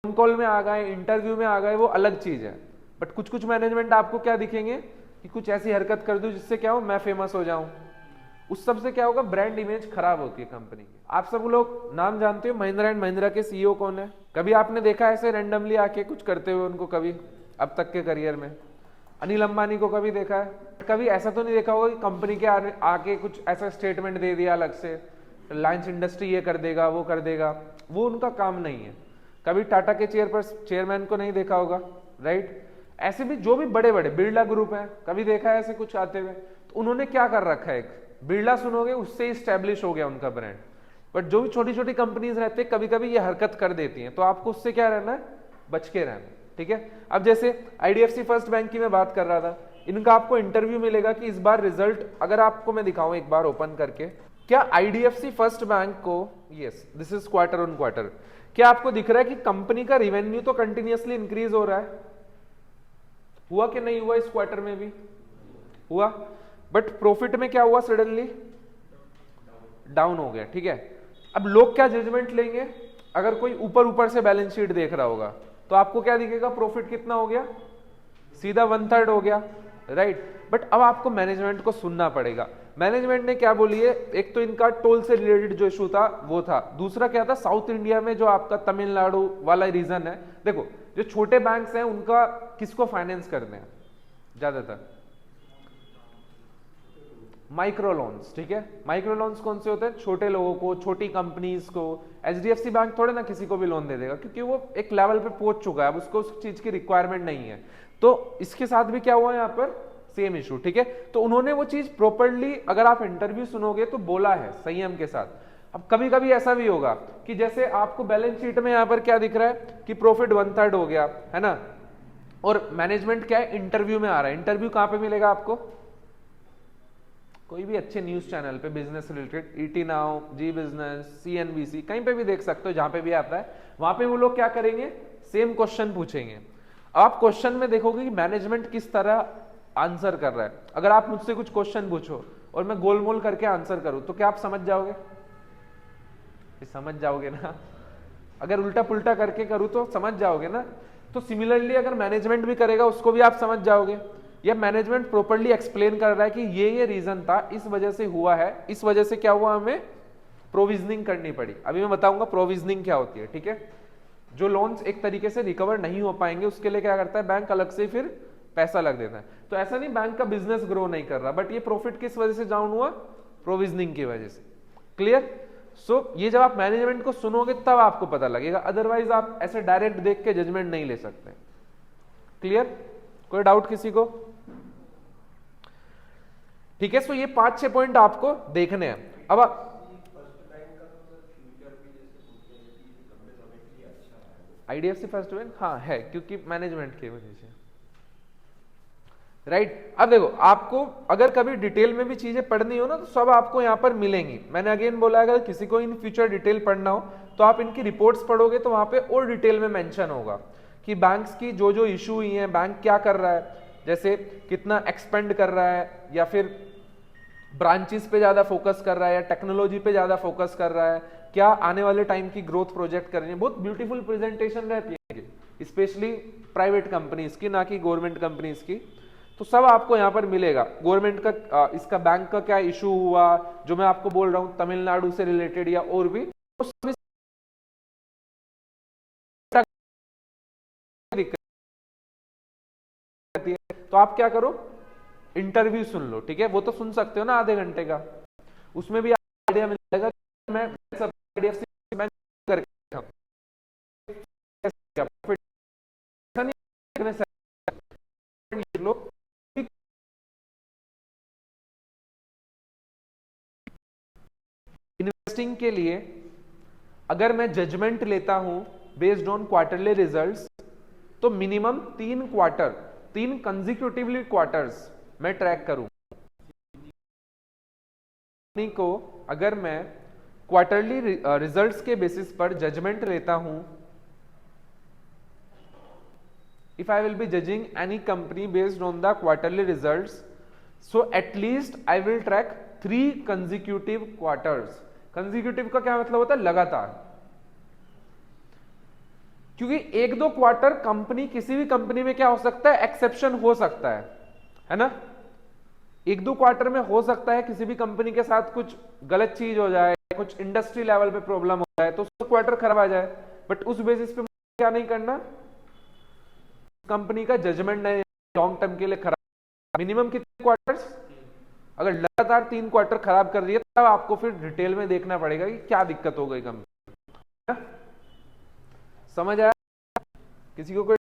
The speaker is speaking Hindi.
फोन कॉल में आ गए, इंटरव्यू में आ गए, वो अलग चीज है। बट कुछ कुछ मैनेजमेंट आपको क्या दिखेंगे कि कुछ ऐसी हरकत कर दूं जिससे क्या हो, मैं फेमस हो जाऊं। उस सब से क्या होगा, ब्रांड इमेज खराब होती है कंपनी की। आप सब लोग नाम जानते हो महिंद्रा एंड महिंद्रा के सीईओ कौन है? कभी आपने देखा ऐसे रैंडमली आके कुछ करते हुए उनको? कभी अब तक के करियर में अनिल अंबानी को कभी देखा है? कभी ऐसा तो नहीं देखा होगा कि कंपनी के आके कुछ ऐसा स्टेटमेंट दे दिया अलग से, रिलायंस इंडस्ट्री ये कर देगा वो कर देगा। वो उनका काम नहीं है। कभी टाटा के चेयर पर चेयरमैन को नहीं देखा होगा, राइट? ऐसे भी जो भी बड़े बड़े बिरला ग्रुप है, कभी देखा है ऐसे कुछ आते हुए? तो उन्होंने क्या कर रखा है, एक बिरला सुनोगे उससे स्टैब्लिश हो गया उनका ब्रांड। बट जो भी छोटी छोटी कंपनीज रहते हैं कभी कभी ये हरकत कर देती हैं, तो आपको उससे क्या रहना है, बच के रहना है, ठीक है? अब जैसे आईडीएफसी फर्स्ट बैंक की मैं बात कर रहा था, इनका आपको इंटरव्यू मिलेगा कि इस बार रिजल्ट अगर आपको मैं दिखाऊं एक बार ओपन करके, क्या आईडीएफसी फर्स्ट बैंक को, yes this is quarter on quarter, क्या आपको दिख रहा है कि कंपनी का रिवेन्यू तो कंटिन्यूअसली इंक्रीज हो रहा है? हुआ कि नहीं हुआ? इस क्वार्टर में भी हुआ। बट प्रॉफिट में क्या हुआ, सडनली डाउन हो गया, ठीक है? अब लोग क्या जजमेंट लेंगे? अगर कोई ऊपर ऊपर से बैलेंस शीट देख रहा होगा तो आपको क्या दिखेगा, प्रॉफिट कितना हो गया, सीधा 1/3 हो गया, राइट? बट अब आपको मैनेजमेंट को सुनना पड़ेगा। मैनेजमेंट ने क्या बोली है, एक तो इनका टोल से रिलेटेड जो इशू था वो था, दूसरा क्या था, साउथ इंडिया में जो आपका तमिलनाडु वाला रीजन है, देखो जो छोटे बैंक्स हैं उनका किसको फाइनेंस करते हैं ज्यादातर, माइक्रो लोन्स, ठीक है? माइक्रो लोन्स कौन से होते हैं, छोटे लोगों को, छोटी कंपनीज को। एचडीएफसी बैंक थोड़े ना किसी को भी लोन दे देगा, क्योंकि वो एक लेवल पे पहुंच चुका है, अब उसको उस चीज की रिक्वायरमेंट नहीं है। तो इसके साथ भी क्या हुआ यहाँ पर, सेम इशू, ठीक है? तो उन्होंने वो चीज प्रॉपरली, अगर आप इंटरव्यू सुनोगे तो बोला है संयम के साथ। अब कभी कभी ऐसा भी होगा कि जैसे आपको बैलेंस शीट में यहाँ पर क्या दिख रहा है कि प्रॉफिट 1/3 हो गया, है ना? और मैनेजमेंट क्या है, इंटरव्यू में आ रहा है। इंटरव्यू कहां पे मिलेगा आपको, कोई भी अच्छे न्यूज चैनल पे बिजनेस रिलेटेड, ईटी नाउ, जी बिजनेस, सीएनबीसी, कहीं पे भी देख सकते हो, जहां पे भी आता है वहां पे वो लोग क्या करेंगे, सेम क्वेश्चन पूछेंगे। आप क्वेश्चन में देखोगे कि मैनेजमेंट किस तरह आंसर कर रहा है। अगर आप मुझसे कुछ क्वेश्चन पूछो और मैं गोलमोल करके आंसर करूं तो क्या आप समझ जाओगे? समझ जाओगे ना? अगर उल्टा पुल्टा करके करूं तो समझ जाओगे ना? तो सिमिलरली अगर मैनेजमेंट भी करेगा उसको भी आप समझ जाओगे। या मैनेजमेंट प्रॉपर्ली एक्सप्लेन कर रहा है कि ये रीजन था, इस वजह से हुआ है, इस वजह से क्या हुआ, हमें प्रोविजनिंग करनी पड़ी। अभी मैं बताऊंगा प्रोविजनिंग क्या होती है, ठीक है? जो लोन्स एक तरीके से रिकवर नहीं हो पाएंगे उसके लिए क्या करता है बैंक, अलग से फिर पैसा लग देता है। तो ऐसा नहीं बैंक का बिजनेस ग्रो नहीं कर रहा, बट ये प्रॉफिट किस वजह से डाउन हुआ, प्रोविजनिंग की वजह से। क्लियर? सो ये जब आप मैनेजमेंट को सुनोगे तब आपको पता लगेगा, अदरवाइज आप ऐसे डायरेक्ट देख के जजमेंट नहीं ले सकते। क्लियर? कोई डाउट किसी को? ठीक है, सो ये 5-6 पॉइंट आपको देखने हैं। अब आईडीएफसी फर्स्ट बैंक हाँ है, क्योंकि मैनेजमेंट की वजह से, राइट? अब देखो, आपको अगर कभी डिटेल में भी चीजें पढ़नी हो ना तो सब आपको यहां पर मिलेंगी। मैंने अगेन बोला, अगर किसी को इन फ्यूचर डिटेल पढ़ना हो तो आप इनकी रिपोर्ट्स पढ़ोगे तो वहां पे और डिटेल में मेंशन होगा कि बैंक्स की जो जो इशू हुई है, बैंक क्या कर रहा है, जैसे कितना एक्सपेंड कर रहा है, या फिर ब्रांचेस पे ज्यादा फोकस कर रहा है, या टेक्नोलॉजी पे ज्यादा फोकस कर रहा है, क्या आने वाले टाइम की ग्रोथ प्रोजेक्ट कर रही है। बहुत ब्यूटीफुल प्रेजेंटेशन रहती है, स्पेशली प्राइवेट कंपनीज की, ना कि गवर्नमेंट कंपनीज की। तो सब आपको यहाँ पर मिलेगा। गवर्नमेंट का इसका बैंक का क्या इशू हुआ, जो मैं आपको बोल रहा हूँ तमिलनाडु से रिलेटेड या और भी, तो सब दिक्कत है। तो आप क्या करो, इंटरव्यू सुन लो, ठीक है? वो तो सुन सकते हो ना आधे घंटे का, उसमें भी आइडिया मिलेगा कि मैं सब आईडीएफसी बैंक करके इन्वेस्टिंग के लिए अगर मैं जजमेंट लेता हूं बेस्ड ऑन क्वार्टरली रिजल्ट्स, तो मिनिमम 3 क्वार्टर, 3 कंजिक्यूटिवली क्वार्टर्स मैं ट्रैक करूं को। अगर मैं क्वार्टरली रिजल्ट्स के बेसिस पर जजमेंट लेता हूं, if I will be judging any company based on the quarterly results, so at least I will track 3 consecutive quarters। consecutive का क्या मतलब होता है, लगातार। क्योंकि एक दो क्वार्टर कंपनी, किसी भी कंपनी में क्या हो सकता है, एक्सेप्शन हो सकता है ना। एक दो क्वार्टर में हो सकता है किसी भी कंपनी के साथ कुछ गलत चीज हो जाए, कुछ इंडस्ट्री लेवल पे प्रॉब्लम हो जाए, तो उसका क्वार्टर खराब आ जाए, बट उस बेसिस पे क्या नहीं करना, कंपनी का जजमेंट नहीं लॉन्ग टर्म के लिए खराब। मिनिमम कितने क्वार्टर्स, अगर लगातार 3 क्वार्टर खराब कर दिए तब आपको फिर डिटेल में देखना पड़ेगा कि क्या दिक्कत हो गई कंपनी। समझ आया किसी को? कोई